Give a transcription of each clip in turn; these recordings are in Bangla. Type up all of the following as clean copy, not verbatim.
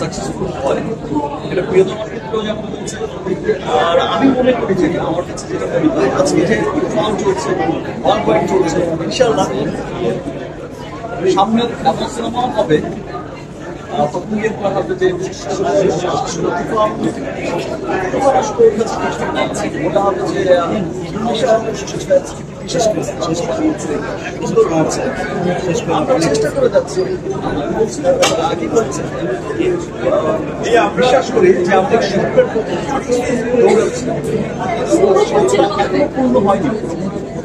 সাকসেসফুল হয় এটা প্রিয়তমার ক্ষেত্রেও যেমন হচ্ছে। আর আমি মনে করি যে আমার কাছে যেটা মনে হয় আজকে যে ফার্ম চলছে, 1 চলছে, ইনশাআল্লাহ সামনে এমন সিনেমা হবে তখন গিয়ে হবে যে ওটা হবে যে আমরা চেষ্টা করে যাচ্ছি, আগে করছে বিশ্বাস করি যে আমাদের শিল্পের প্রতি পূর্ণ হয়নি।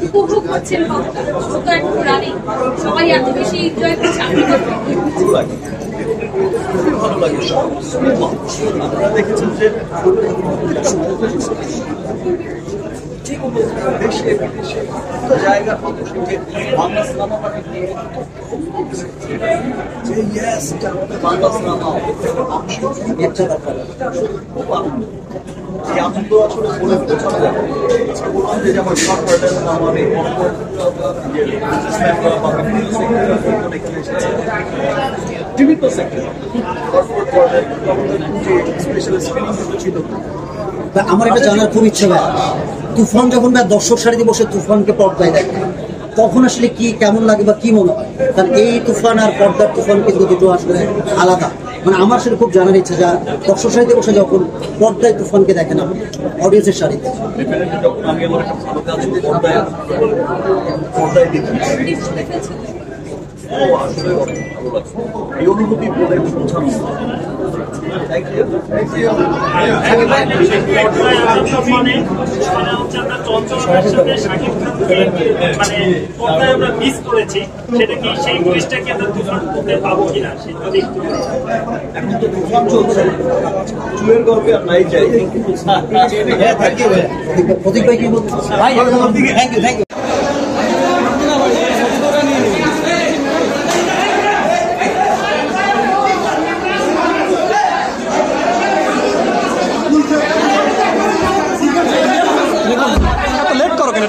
উপভোগ করছেন সবাই এত বেশি এনজয় করছে, ভালো লাগে। আপনারা দেখেছেন যে দেশে বিদেশে জায়গার মানুষ বাংলা সিনেমা যে ইয়েস এটা আমাদের বাংলা সিনেমা খুব আনন্দ। এই আনন্দ আসলে বলে বোঝানো যাবে। বললাম যে আমার আমার এই বিভিন্ন সেক্টর আমার এটা জানার খুব ইচ্ছে ভাই, তুফান যখন দর্শক সারিতে বসে তুফানকে পর্দায় দেখে তখন আসলে কি কেমন লাগে বা কি মনে হয়? কারণ এই তুফান আর পর্দার তুফান কিন্তু দুটো আসলে আলাদা। মানে আমার আসলে খুব জানার ইচ্ছা যা দর্শক সারিতে বসে যখন পর্দায় তুফানকে দেখে না অডিয়েন্সের সারিতে, এই অনুভূতি বলে বোঝানো। মিস করেছি সেটা কি সেই জিনিসটা কি আমরা তুফান করতে পাবো কিনা এখন তো তুফান চলছে, চুয়ের গল্পে আর নাই যাই। প্রতীক ভাই কি বলতে? Thank you. লেট করো কেন?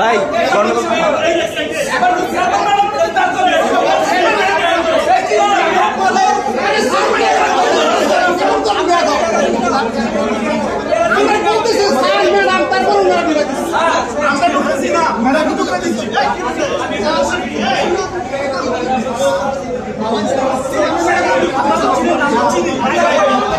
ভাই আমরা